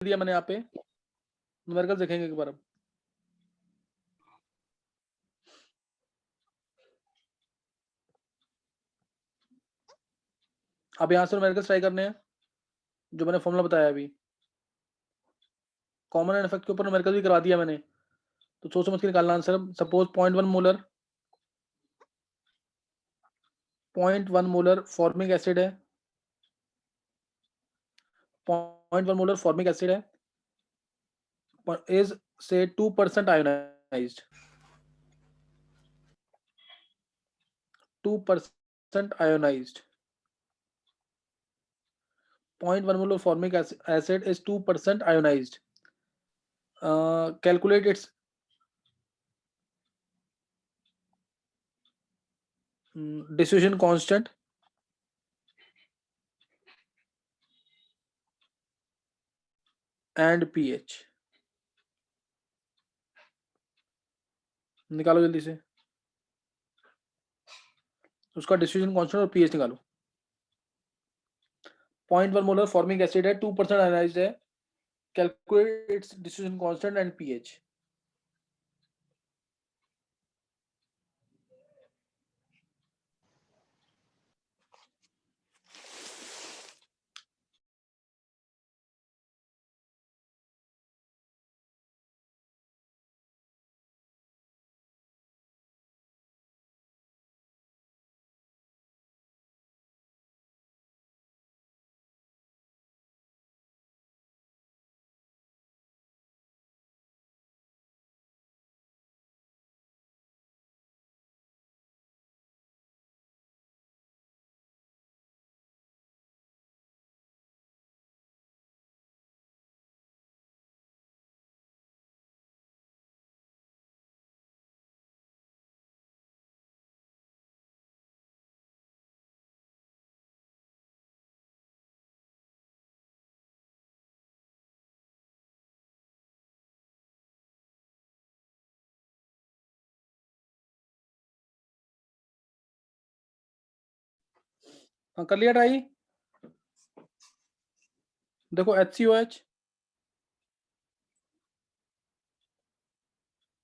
दिया मैंने यहाँ पे, न्यूमेरिकल देखेंगे एक बार अब यहाँ से न्यूमेरिकल ट्राई करने हैं जो मैंने फॉर्मूला बताया अभी। कॉमन एंड इफेक्ट के ऊपर न्यूमेरिकल भी करवा दिया मैंने, तो सोच समझ के निकालना answer. Suppose 0.1 molar formic acid है, 0.1 मोलर फॉर्मिक एसिड है, इज से 2% ionised, 2% ionised, 0.1 molar formic acid is 2% ionized. Calculate its diffusion constant and pH. निकालो जल्दी से उसका डिफ्यूजन कांस्टेंट और पीएच निकालो। 0.1 मोलर फॉर्मिक एसिड है, 2% आयोनाइज्ड है, calculate its diffusion constant and pH. हाँ कर लिया ट्राई। देखो HCOH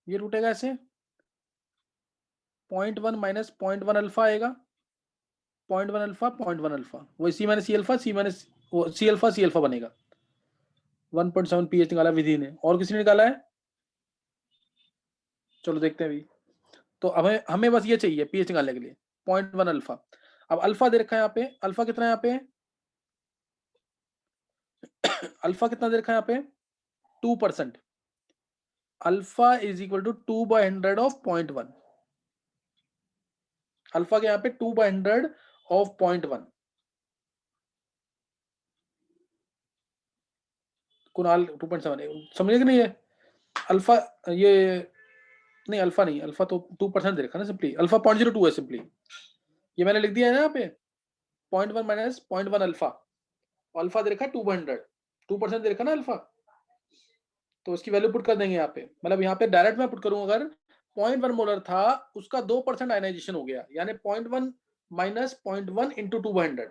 ये टूटेगा ऐसे, 0.1 माइनस 0.1 अल्फा आएगा, 0.1 अल्फा 0.1 अल्फा, वही सी माइनस सी अल्फा, सी माइनस सी अल्फा बनेगा। 1.7 पीएच निकाला विधि ने, और किसी ने निकाला है? चलो देखते हैं अभी। तो हमें हमें बस ये चाहिए पीएच निकालने के लिए 0.1 अल्फा। अब अल्फा दे रखा है यहाँ पे, अल्फा कितना है यहाँ पे अल्फा कितना दे रखा है यहाँ पे 2%। Alpha is equal to 2/100 of 0.1। Alpha के यहाँ पे 2/100 ऑफ 0.1। कुणाल 2.7 समझे कि नहीं है अल्फा, ये नहीं अल्फा नहीं, अल्फा तो 2% दे रखा है ना सिंपली, अल्फा 0.02 है सिंपली, ये मैंने लिख दिया है ना यहाँ पे 0.1 माइनस 0.1 अल्फा, अल्फा दे रखा है 2/100, 2% दे रखा ना अल्फा, तो इसकी वैल्यू पुट कर देंगे यहाँ पे। मतलब यहाँ पे डायरेक्ट मैं पुट करूँ, अगर 0.1 मोलर था उसका 2% आयनाइजेशन हो गया, यानी 0.1 माइनस 0.1 इंटू 2/100,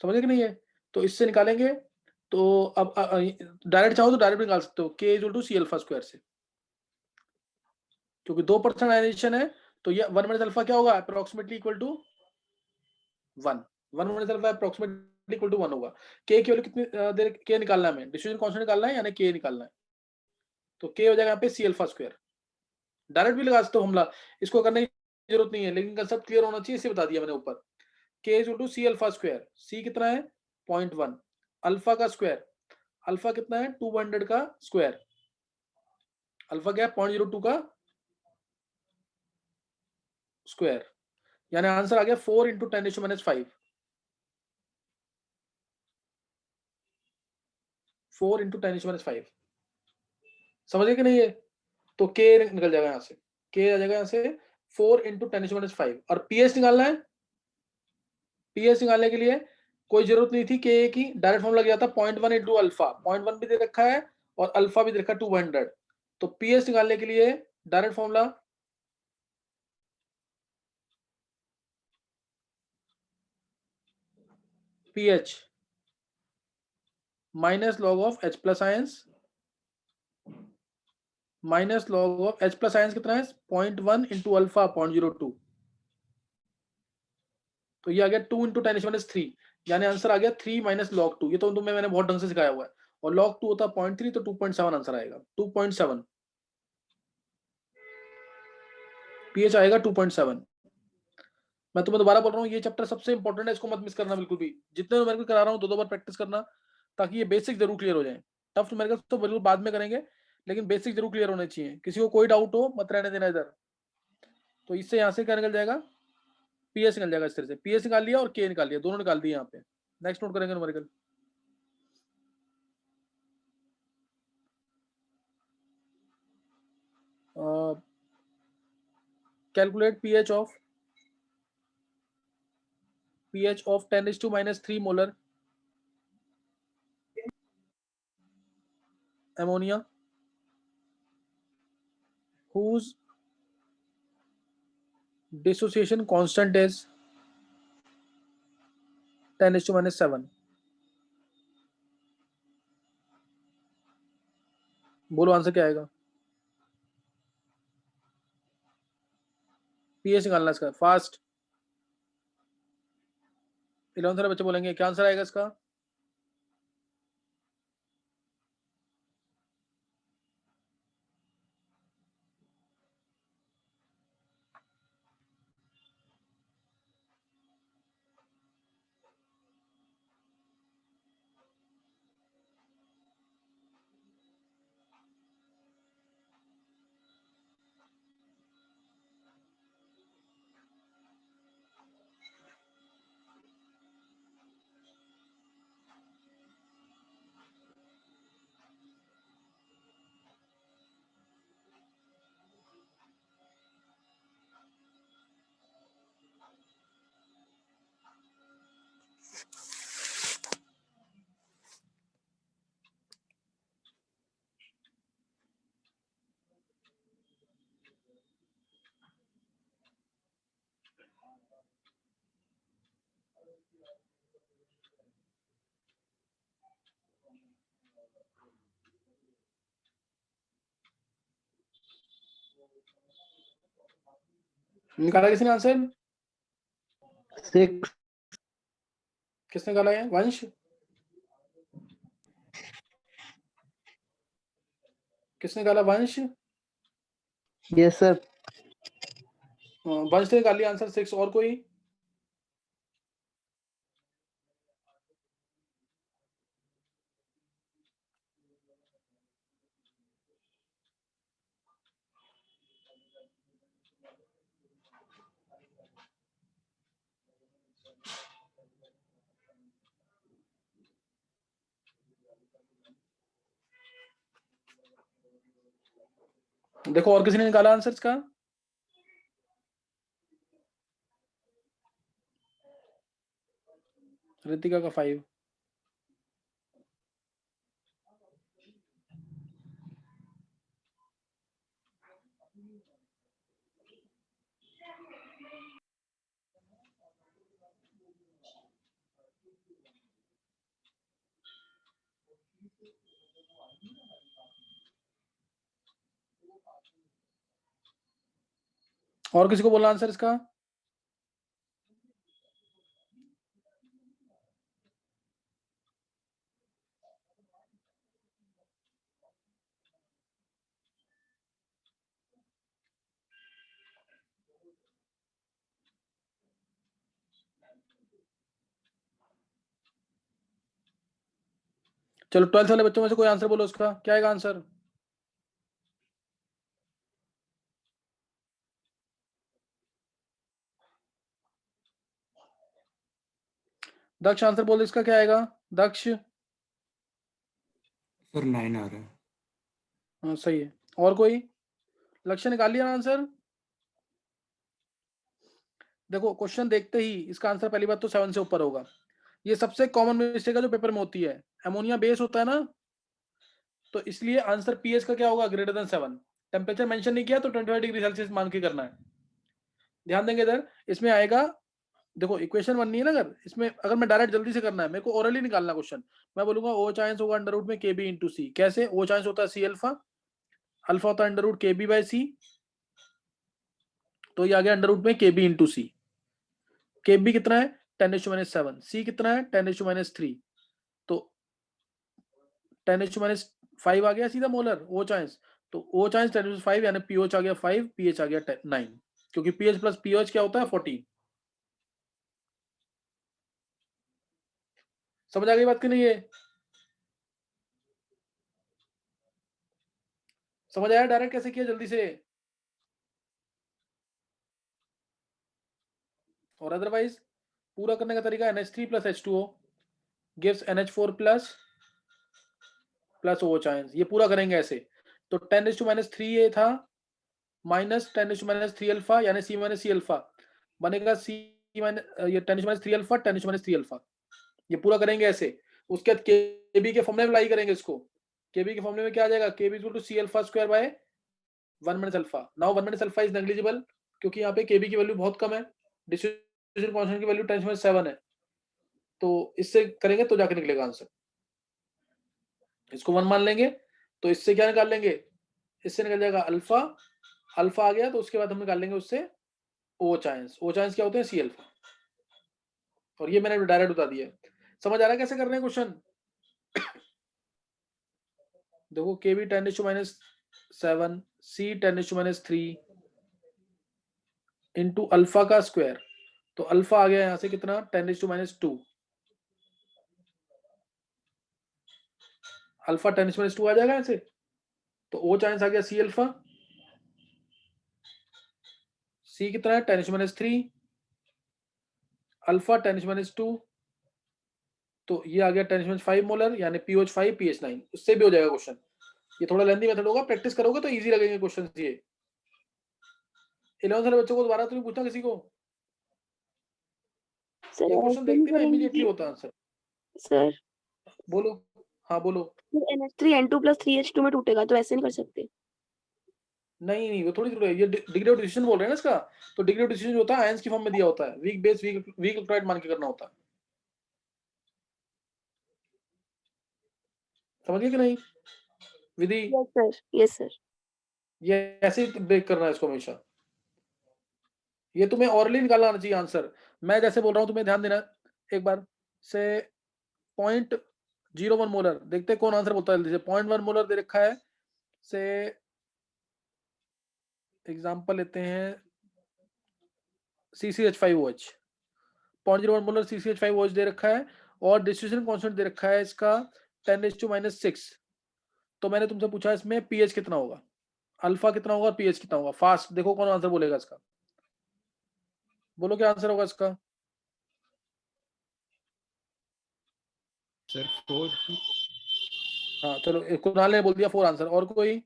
समझे कि नहीं है? तो इससे निकालेंगे, तो अब डायरेक्ट चाहो तो डायरेक्ट निकाल सकते हो, K equal to C alpha square से, क्योंकि 2% आयनाइजेशन है, तो ये 1 माइनस अल्फा क्या होगा, approximately equal to 1, 1 minus alpha approximately equal to 1 होगा। के की वैल्यू कितनी देर के निकालना है, हमें डिफ्यूजन कांस्टेंट निकालना है यानी के निकालना है, तो के हो जाएगा यहाँ पे सी अल्फा स्क्वायर। डायरेक्ट भी लगा सकते हो हमला, इसको करने की जरूरत नहीं है, लेकिन कंसेप्ट क्लियर होना चाहिए, इसे बता दिया मैंने ऊपर। K is to C alpha square, C कितना है 0.1, अल्फा का स्क्वायर, अल्फा कितना है 200 का स्क्वायर, अल्फा क्या है 0.02 का स्क्वायर, यानी आंसर आ गया 4 इंटू 10⁻⁵, 4 इंटू 10⁻⁵। समझे कि नहीं है? तो के निकल जाएगा यहाँ से, के आ जाएगा यहाँ से 4 इंटू 10⁻⁵। और पीएच निकालना है, पीएच निकालने के लिए कोई जरूरत नहीं थी के की, डायरेक्ट फॉर्मूला गया था 0.1 इंटू अल्फा, 0.1 भी दे रखा है और अल्फा भी दे रखा है 200, तो पीएच निकालने के लिए direct formula pH minus log of H plus ions minus log of H plus ions कितना है 0.1 इंटू अल्फा 0.02, तो ये आ गया 2 इंटू 10⁻³ यानी आंसर आ गया 3 माइनस लॉग 2। ये तो तुम्हें मैंने बहुत ढंग से सिखाया हुआ है। और लॉग 2 होता है 0.3, तो 2.7 आंसर आएगा। 2.7 पीएच आएगा 2.7। मैं तुम्हें दोबारा बोल रहा हूँ, ये चैप्टर सबसे इंपॉर्टेंट है, इसको मत मिस करना बिल्कुल भी। जितने न्यूमेरिकल करा रहा हूँ 2-2 बार प्रैक्टिस करना, ताकि ये बेसिक जरूर क्लियर हो जाए। टफ न्यूमेरिकल तो बिल्कुल बाद में करेंगे, लेकिन बेसिक जरूर क्लियर होने चाहिए। किसी को कोई डाउट हो मत रहने देना इधर। तो इससे यहाँ से क्या निकल जाएगा, पीएस निकल जाएगा। इस तरह से पीएस निकाल लिया और के निकाल लिया, दोनों निकाल दिए यहाँ पे। नेक्स्ट नोट करेंगे numerical. Calculate pH of 10⁻³ molar ammonia whose dissociation constant is 10⁻⁷। बोलो आंसर क्या आएगा। पीएच निकालना इसका फास्ट। 11th वाले बच्चे बोलेंगे क्या आंसर आएगा इसका। निकाला किसने आंसर। 6। किसने निकाला है, वंश। किसने निकाला, वंश। Yes sir. वंश ने निकाल लिया आंसर 6। और कोई। देखो और किसी ने निकाला आंसर इसका। रितिका का 5। और किसी को बोलना आंसर इसका। चलो 12th वाले बच्चों में से कोई आंसर बोलो उसका, क्या आएगा आंसर। दक्ष आंसर बोल, इसका क्या आएगा दक्ष। सर 9 आ रहा है। हाँ सही है। और कोई। लक्ष्य निकाल लिया आंसर। देखो क्वेश्चन देखते ही इसका आंसर पहली बात तो 7 से ऊपर होगा। ये सबसे कॉमन मिस्टेक है जो पेपर में होती है। अमोनिया बेस होता है ना, तो इसलिए आंसर पीएच का क्या होगा, ग्रेटर देन 7। टेम्परेचर मेंशन नहीं किया तो 25 डिग्री सेल्सियस मान के करना है। ध्यान देंगे इधर, इसमें आएगा देखो इक्वेशन बननी है ना, अगर इसमें अगर मैं डायरेक्ट जल्दी से करना है, मेरे को ओरली निकालना क्वेश्चन, मैं बोलूंगा ओ चांस होगा अंडर रूट में के बी इंटू सी। कैसे? ओ चांस होता है सी अल्फा, अल्फा होता है अंडर रूट के बी बाई सी, तो ये आ गया अंडर रूट में के बी इंटू सी। के बी कितना है 10⁻⁷, सी कितना है 10⁻3, तो 10⁻5 आ गया सीधा मोलर ओ चांस। तो ओ चांस 10⁻5 यानी पीओच आ गया 5, पीएच आ गया 9, क्योंकि पीएच प्लस पीओच क्या होता है 14। समझ आ गई बात की नहीं? है समझ आया डायरेक्ट कैसे किया जल्दी से? और अदरवाइज पूरा करने का तरीका NH3 plus H2O gives NH4 plus O chance, ये पूरा करेंगे ऐसे। तो 10⁻³ ये था माइनस 10⁻³ अल्फा यानी C माइनस सी अल्फा बनेगा C माइनस ये 10⁻³ अल्फा 10⁻³ अल्फा, ये पूरा करेंगे ऐसे। उसके बाद केबी के फॉर्मूले में अप्लाई करेंगे इसको। केबी के फॉर्मूले में क्या आ जाएगा? K b equal to C alpha square by 1 minus alpha. Now 1 minus alpha is negligible, क्योंकि यहाँ पे केबी की वैल्यू बहुत कम है, डिस्ट्रीब्यूशन कांस्टेंट की वैल्यू 10⁻7 है, तो इससे करेंगे तो जाके निकलेगा आंसर। इसको 1 मान लेंगे तो इससे क्या निकाल लेंगे? इससे निकल जाएगा अल्फा, अल्फा आ गया तो उसके बाद हम निकाल लेंगे उससे ओ चांस। ओ चांस क्या होते हैं? C alpha. और ये मैंने डायरेक्ट बता दिया है। समझ आ रहा है कैसे कर रहे हैं क्वेश्चन? देखो के बी 10⁻⁷ सी 10⁻³ इंटू अल्फा का स्क्वायर, तो अल्फा आ गया यहां से कितना 10⁻², अल्फा 10⁻² आ जाएगा ऐसे। तो ओ चांस आ गया सी अल्फा, सी कितना है 10⁻3, अल्फा 10⁻², तो ये आ गया 10⁻5 मोलर यानी पीओच 5 पीएच 9। उससे भी हो जाएगा क्वेश्चन। ये थोड़ा लेंथी मेथड होगा, प्रैक्टिस करोगे तो इजी लगेंगे क्वेश्चन। ये 11th वाले बच्चों को दोबारा तो नहीं पूछना किसी को, सर ये क्वेश्चन ऐसे नहीं देखते ना करेंगे इमीडिएटली कि होता आंसर। सर बोलो। हाँ बोलो। NH3 N2 + 3H2 में टूटेगा तो ऐसे नहीं कर सकते। नहीं नहीं वो थोड़ी थोड़ी ये डिग्री ऑफ डिसीजन बोल रहे हैं ना इसका। तो डिग्री ऑफ डिसीजन जो होता है आयंस की फॉर्म में दिया होता है, वीक बेस वीक इलेक्ट्रोलाइट मान के करना होता है। समझ गए कि नहीं Vidhi? Yes sir, yes sir. ये ऐसे ही ब्रेक करना है इसको हमेशा। ये तुम्हें ऑरली निकालना आना चाहिए आंसर। मैं जैसे बोल रहा हूँ तुम्हें ध्यान देना। एक बार से 0.01 मोलर देखते हैं कौन आंसर बोलता है जल्दी से। 0.1 मोलर दे रखा है से, एग्जांपल लेते हैं CCH5OH। 0.01 मोलर CCH5OH दे रखा है और डिस्ट्रीब्यूशन कांस्टेंट दे रखा है इसका 10⁻�6। तो मैंने तुमसे पूछा इसमें पीएच कितना होगा, अल्फा कितना होगा, पीएच कितना होगा। फास्ट देखो कौन आंसर बोलेगा इसका। बोलो क्या आंसर होगा इसका। सर 4। हाँ चलो कुणाल ने बोल दिया 4 आंसर। और कोई?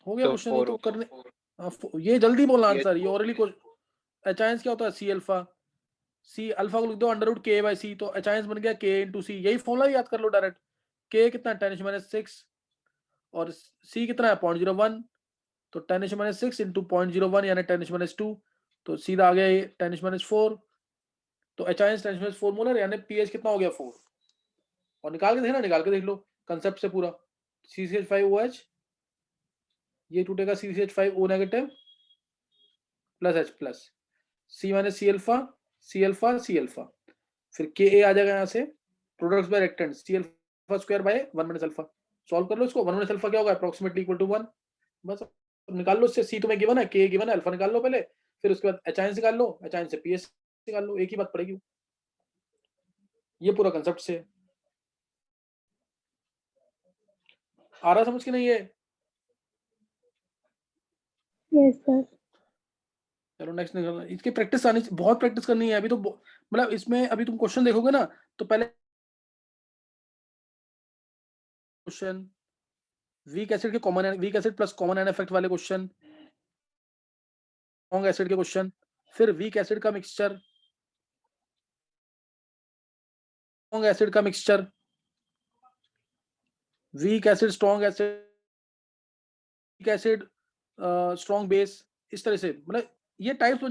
हो गया क्वेश्चन। ये तो करने ये जल्दी बोलना आंसर। ये ऑरली को एचाइंस क्या होता है? सी अल्फा। सी अल्फा को लिख दो अंडर रूट के बाई सी, तो एचाइंस बन गया के इंटू सी। यही फॉर्मूला याद कर लो डायरेक्ट। के कितना है 10⁻6 और सी कितना है 0.01, तो 10⁻6 इंटू 0.01 यानी 10⁻2, तो सीधा आ गया ये 10⁻4। तो एचाइंस 10⁻4 मोलर यानी पीएच कितना हो गया 4। और निकाल के देखना, निकाल के देख लो कंसेप्ट से पूरा। CCH5OH ये टूटेगा CCH5O negative plus H plus, C minus C alpha C alpha C alpha, फिर के ए आ जाएगा यहाँ से products by reactant C alpha square by 1 minus alpha. Solve कर लो इसको। 1 माइनस अल्फा क्या होगा? Approximately equal to 1। बस निकाल लो इससे। सी तुम्हें गिवन है, के गिवन है, अल्फा निकाल लो पहले, फिर उसके बाद एचाइन निकाल लो, एचाइन से पीएस निकाल लो, एक ही बात पड़ेगी। ये पूरा कंसेप्ट से आ रहा समझ के नहीं है? Yes sir. चलो नेक्स्ट निकलना। इसकी प्रैक्टिस आनी, बहुत प्रैक्टिस करनी है अभी तो। मतलब इसमें अभी तुम क्वेश्चन देखोगे ना तो पहले क्वेश्चन वीक एसिड के common, weak acid plus common an effect वाले क्वेश्चन, स्ट्रॉन्ग एसिड के क्वेश्चन, फिर वीक एसिड का मिक्सचर, स्ट्रॉन्ग एसिड का mixture, weak acid strong acid acid, strong base, इस तरह से, मतलब ये टाइप्स,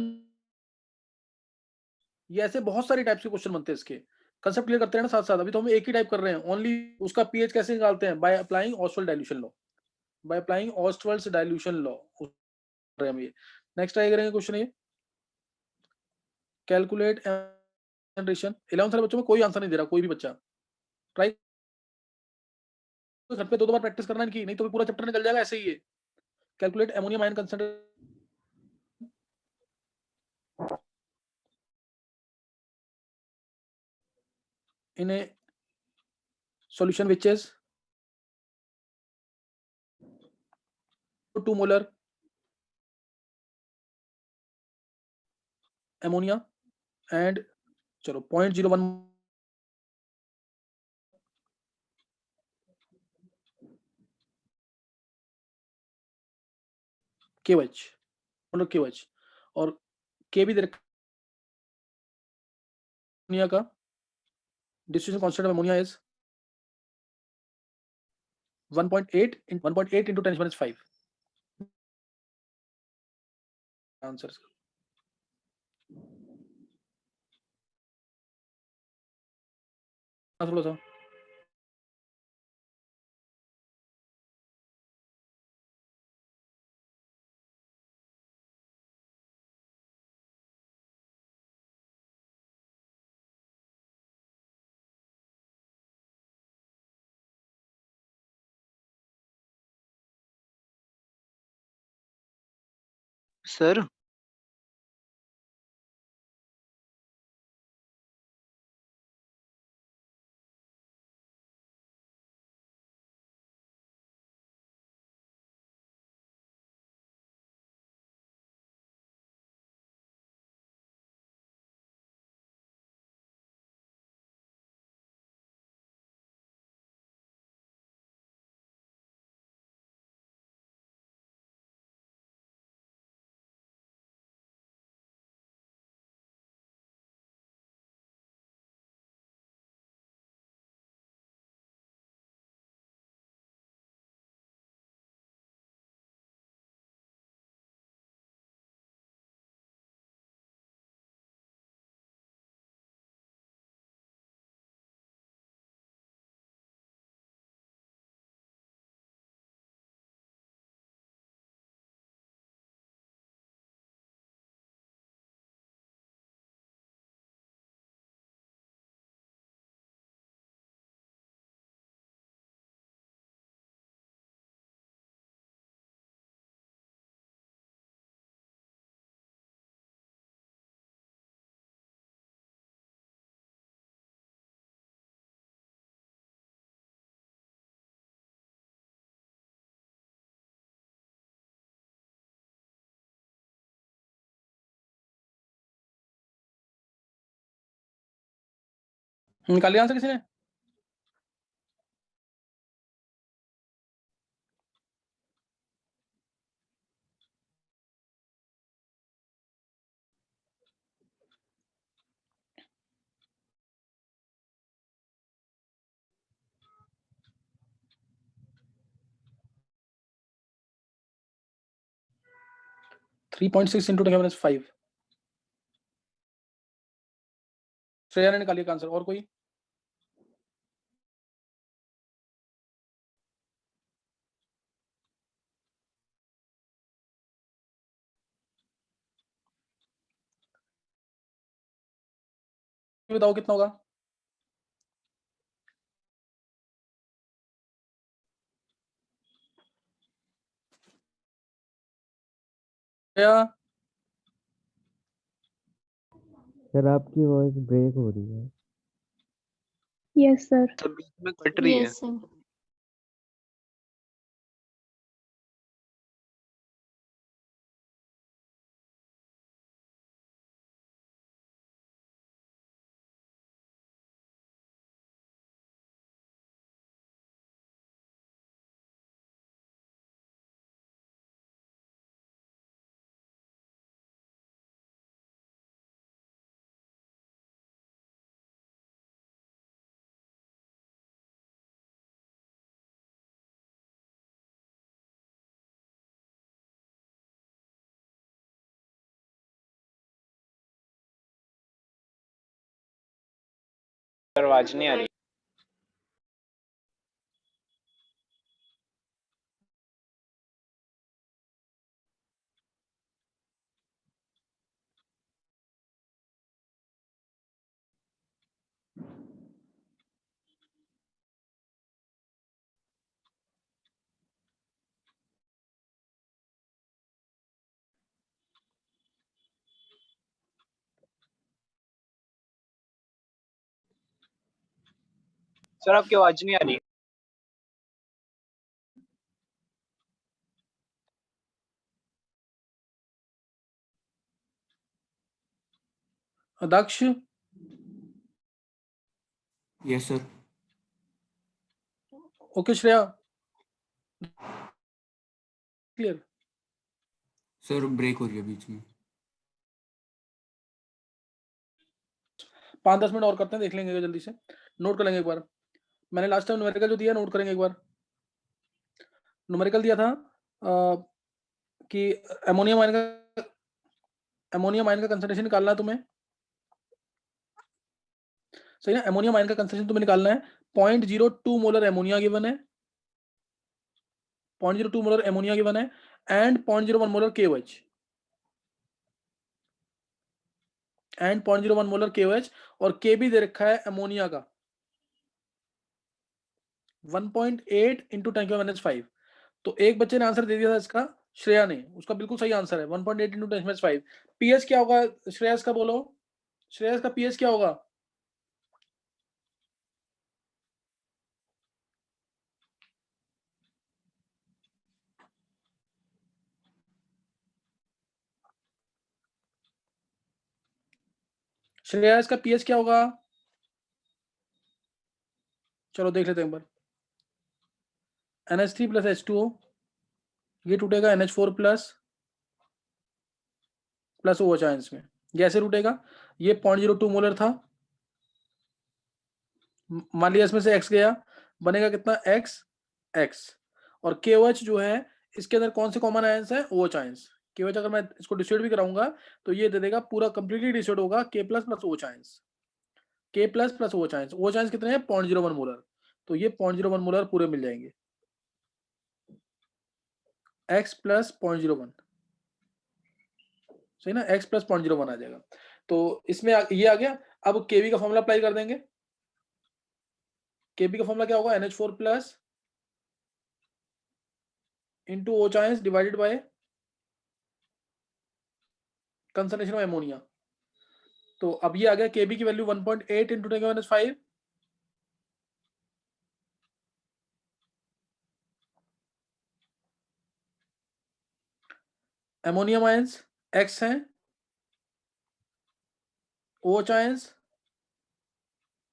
ये ऐसे बहुत सारे टाइप्स के क्वेश्चन बनते हैं इसके। कंसेप्ट क्लियर करते हैं ना साथ साथ। अभी तो हम एक ही टाइप कर रहे हैं, ओनली उसका पीएच कैसे निकालते हैं, by applying Ostwald dilution law, by applying Ostwald's dilution law कर रहे हैं हम ये। नेक्स्ट ट्राई करेंगे क्वेश्चन ये, कैलकुलेट जनरेशन। 11th वाले बच्चों में कोई आंसर नहीं दे रहा, कोई भी बच्चा। ट्राई घर पे 2 बार प्रैक्टिस करना इनकी, नहीं तो पूरा चैप्टर निकल जाएगा ऐसे ही ये। Calculate ammonium ion concentration in a solution which is 2 molar ammonia and चलो 0.01 KOH, मोलर KOH, और K भी दे रखा अमोनिया का। Distribution constant of ammonia is 1.8 into 10⁻5 answer. थोड़ा सा सर निकाल लिया आंसर किसी ने? Three point six into 10⁻5। Shreya ने निकालिए आंसर, और कोई? बताओ कितना होगा? श्रेया, सर आपकी वॉइस ब्रेक हो रही है। Yes sir. सब बीच में कट रही है। Yes sir. आवाज नहीं आ रही। सर आपकी आवाज नहीं आ रही। Daksh, yes sir. Okay Shreya, clear. Sir break हो रही है बीच में। 5-10 मिनट और करते हैं, देख लेंगे जल्दी से, नोट कर लेंगे एक बार। मैंने लास्ट टाइम न्यूमेरिकल जो दिया नोट करेंगे एक बार। न्यूमेरिकल दिया था कि अमोनियम आयन का कंसंट्रेशन निकालना है तुम्हें, सही ना। अमोनियम आयन का कंसंट्रेशन तुम्हें निकालना है। 0.02 मोलर अमोनिया गिवन है, 0.02 मोलर अमोनिया गिवन है, and 0.01 molar KOH, and 0.01 molar KOH, और K भी दे रखा है अमोनिया का 1.8 इंटू 10⁻⁵। तो एक बच्चे ने आंसर दे दिया था इसका, श्रेया ने, उसका बिल्कुल सही आंसर है 1.8 इंटू 10⁻⁵। पीएच क्या होगा श्रेयस का, बोलो श्रेयस का पीएच क्या होगा? श्रेयस का पीएच क्या होगा? चलो देख लेते हैं एक बार। NH3 प्लस H2O, ये टूटेगा NH4 प्लस OH आयंस में, ये ऐसे टूटेगा। ये 0.02 मोलर था, मान लिया इसमें से X गया, बनेगा कितना X, और KOH जो है इसके अंदर कौन से कॉमन आयंस है? OH ions. KOH अगर मैं इसको डिस्ट्रीब्यूट भी कराऊंगा तो ये दे देगा, पूरा कंप्लीटली डिस्ट्रीब्यूट होगा K plus OH ions, K plus OH ions. OH ions कितने हैं? 0.01 मोलर, तो ये 0.01 मोलर पूरे मिल जाएंगे। X प्लस 0.01, सही ना, X प्लस 0.01 आ जाएगा। तो इसमें ये आ गया। अब केवी का फॉर्मूला अप्लाई कर देंगे। केबी का फॉर्मूला क्या होगा? NH4 plus into OH ions divided by concentration of ammonia. तो अब ये आ गया, केबी की value 1.8 into 10⁻⁵, ammonium ions X है, OH आयंस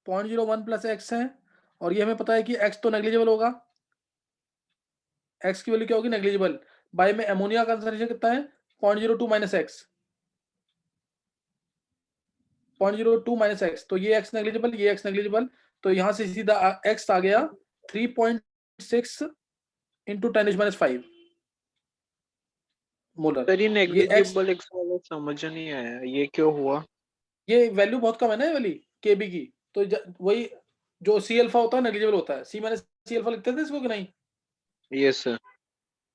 0.01 प्लस X है, और ये हमें पता है कि X तो नेग्लिजिबल होगा, X की वैल्यू क्या होगी? नेग्लिजिबल। बाय में एमोनिया का कंसंट्रेशन कितना है? 0.02 माइनस X, 0.02 माइनस X, तो ये X नेग्लिजिबल, ये X नेग्लिजिबल, तो यहां से सीधा X आ गया 3.6 इंटू 10⁻⁵ मोलर। सर ये ये X, नेग्लिजिबल X वाला समझ नहीं आया, ये क्यों हुआ? ये वैल्यू बहुत कम है ना ये वाली केबी की, तो वही जो सी अल्फा होता है नेग्लिजिबल होता है, सी माइनस सी अल्फा लिखते थे इसको कि नहीं? Yes sir.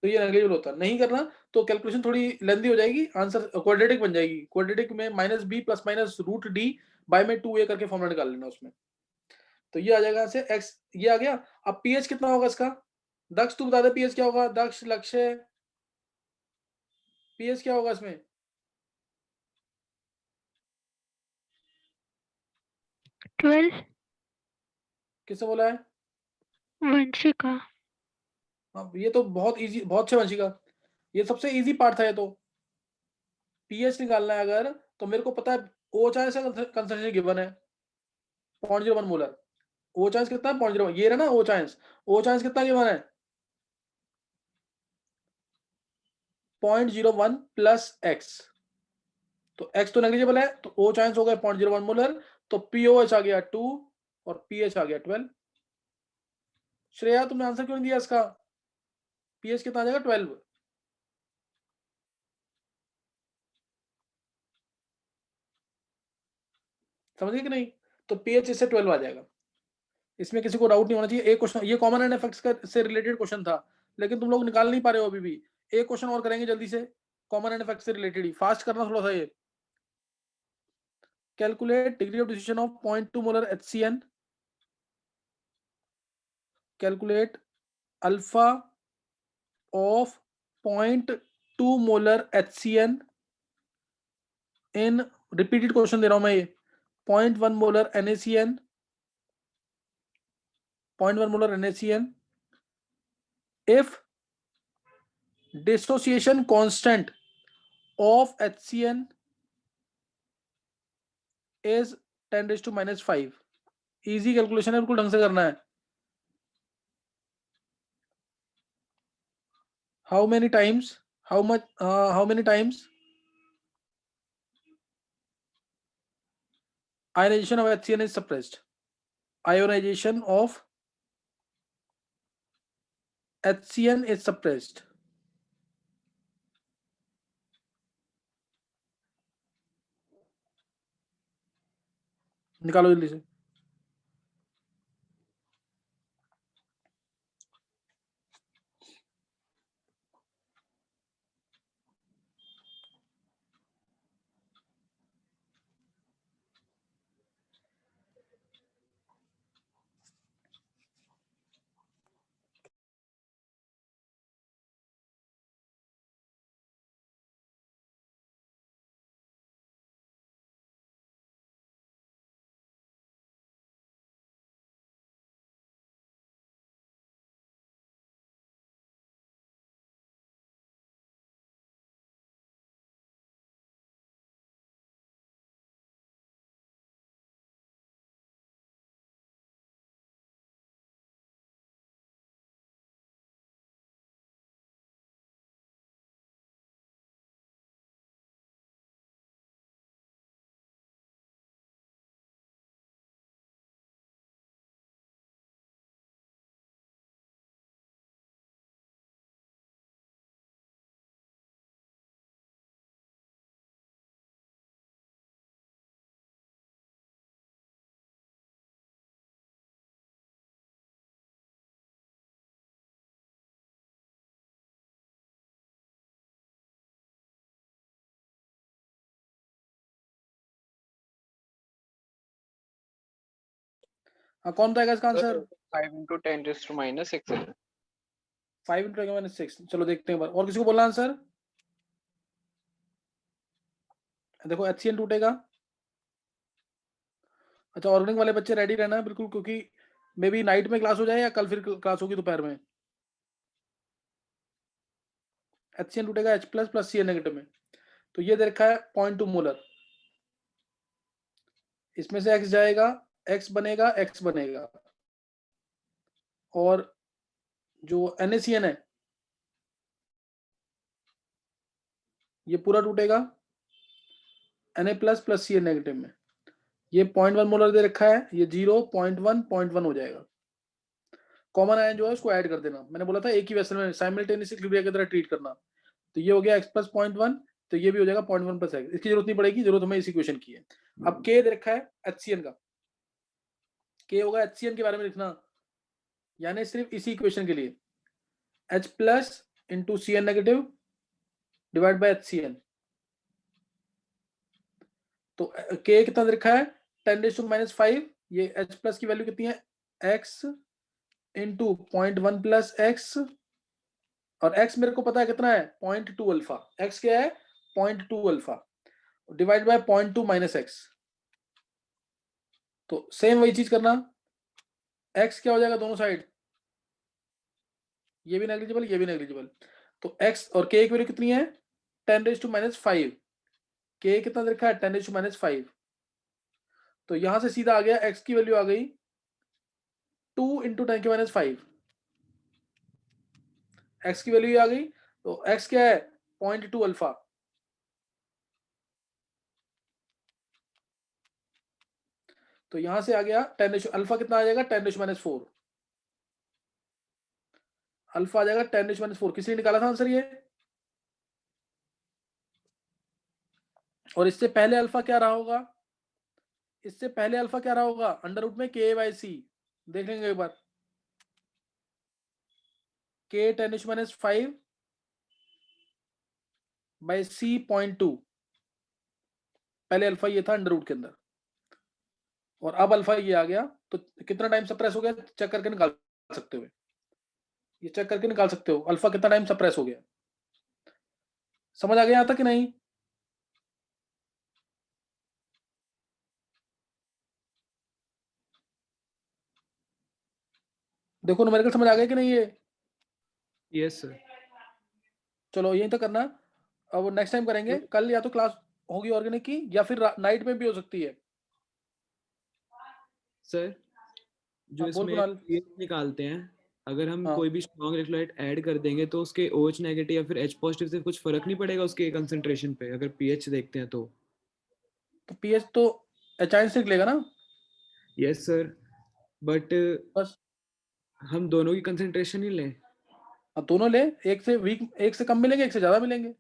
तो ये नेग्लिजिबल होता है। नहीं करना तो कैलकुलेशन थोड़ी लेंदी हो जाएगी, आंसर क्वाड्रेटिक बन जाएगी। क्वाड्रेटिक में -b plus minus √d by में 2a करके फॉर्मूला निकाल लेना उसमें। तो ये आ जाएगा से x, ये आ गया। अब pH कितना होगा इसका? दक्ष तू बता दे pH क्या होगा? दक्ष, लक्ष्य, pH क्या होगा इसमें? 12 किसने बोला है? वंशिका। हाँ, ये तो बहुत इजी, बहुत अच्छे वंशिका, ये सबसे इजी पार्ट था ये तो। pH निकालना है अगर, तो मेरे को पता है OH आयंस का कंसंट्रेशन गिवन है 0.01 मोलर। OH आयंस कितना है? 0.01, ये रहा ना OH आयंस। OH आयंस कितना गिवन है? 0.01 प्लस X, तो X तो नेग्लिजिबल है, तो OH आयंस हो गए 0.01 मोलर, तो POH आ गया 2 और pH आ गया 12। श्रेया तुमने आंसर क्यों नहीं दिया इसका? pH कितना आ जाएगा? 12। समझ गए कि नहीं? तो pH इससे 12 आ जाएगा। इसमें किसी को डाउट नहीं होना चाहिए। एक क्वेश्चन, ये कॉमन एंड इफेक्ट्स का से रिलेटेड क्वेश्चन था, लेकिन तुम लोग निकाल नहीं पा रहे हो अभी भी। एक क्वेश्चन और करेंगे जल्दी से, कॉमन एंड इफेक्ट से रिलेटेड ही, फास्ट करना थोड़ा सा ये। Calculate degree of distribution of 0.2 molar HCN, calculate alpha of 0.2 molar HCN in, repeated question दे रहा हूं मैं ये, 0.1 molar NaCN, 0.1 molar NaCN if dissociation constant of HCN is 10⁻⁵। Easy calculation है, बिल्कुल ढंग से करना है। how many times ionization of HCN is suppressed? Ionization of HCN is suppressed. निकालो जल्दी से। हाँ, कौन बताएगा इसका आंसर? 5 into 10⁻⁶ है। 5 into 10⁻⁶। चलो देखते हैं, और किसी को बोलना आंसर? देखो HCN टूटेगा। अच्छा, ऑर्गेनिक वाले बच्चे रेडी रहना है बिल्कुल, क्योंकि मे बी नाइट में क्लास हो जाए या कल फिर क्लास होगी दोपहर में। HCN टूटेगा H+ + Cn नेगेटिव में। तो ये दे रखा है 0.2 मोलर, इसमें से X जाएगा, X बनेगा, X बनेगा, और जो NaCN है ये पूरा टूटेगा Na+ + Cn नेगेटिव में। ये 0.1 मोलर दे रखा है, ये 0, 0.1, 0.1 हो जाएगा। कॉमन आयन जो है उसको ऐड कर देना। मैंने बोला था एक ही वेसल में साइमल्टेनियसली क्लिविया की तरह ट्रीट करना। तो ये हो गया X + 0.1, तो ये भी हो जाएगा 0.1 + X। इसकी जरूरत नहीं पड़ेगी, जरूरत हमें इसी इक्वेशन की है। अब K दे रखा है HCN का, K होगा HCN के बारे में लिखना, यानी सिर्फ इसी इक्वेशन के लिए H+ × Cn negative divide by HCN। तो K कितना दे रखा है? 10⁻⁵। ये H+ की वैल्यू कितनी है? X × 0.1 + X, और X मेरे को पता है कितना है? 0.2 अल्फा। X क्या है? 0.2 अल्फा डिवाइड बाय 0.2 - X। तो सेम वही चीज करना। X क्या हो जाएगा दोनों साइड? ये भी नेग्लिजिबल, ये भी नेग्लिजिबल। तो X और K की वैल्यू कितनी है? 10⁻⁵। K कितना दे रखा है? 10⁻⁵। तो यहां से सीधा आ गया, X की वैल्यू आ गई 2 × 10⁻⁵। X की वैल्यू आ गई, तो X क्या है? 0.2 अल्फा। तो यहां से आ गया 10 अल्फा कितना आ जाएगा? 10⁻⁴। अल्फा आ जाएगा 10⁻⁴। किसी ने निकाला था आंसर ये? और इससे पहले अल्फा क्या रहा होगा? इससे पहले अल्फा क्या रहा होगा, अंडर रूट में के बाई सी, देख लेंगे एक बार, के 10⁻5 बाई सी 0.2, पहले अल्फा ये था अंडर रूट के अंदर, और अब अल्फा ये आ गया, तो कितना टाइम सप्रेस हो गया चेक करके निकाल सकते हो, ये चेक करके निकाल सकते हो अल्फा कितना टाइम सप्रेस हो गया। समझ आ गया यहाँ तक कि नहीं? देखो न्यूमेरिकल समझ आ गया कि नहीं ये? Yes sir. चलो यही तो करना, अब नेक्स्ट टाइम करेंगे, कल या तो क्लास होगी ऑर्गेनिक की या फिर नाइट में भी हो सकती है। सर जो हाँ, बोल इसमें कुणाल। pH निकालते हैं, अगर हम हाँ। कोई भी स्ट्रॉन्ग इलेक्ट्रोलाइट ऐड कर देंगे तो उसके OH नेगेटिव या फिर H पॉजिटिव से कुछ फर्क नहीं पड़ेगा उसके कंसंट्रेशन पे, अगर pH देखते हैं तो? तो पीएच तो एचाइन से निकलेगा ना। यस सर, बट बस हम दोनों की कंसंट्रेशन ही लें। अब दोनों ले, एक से वीक, एक से कम मिलेंगे, एक से ज्यादा मिलेंगे।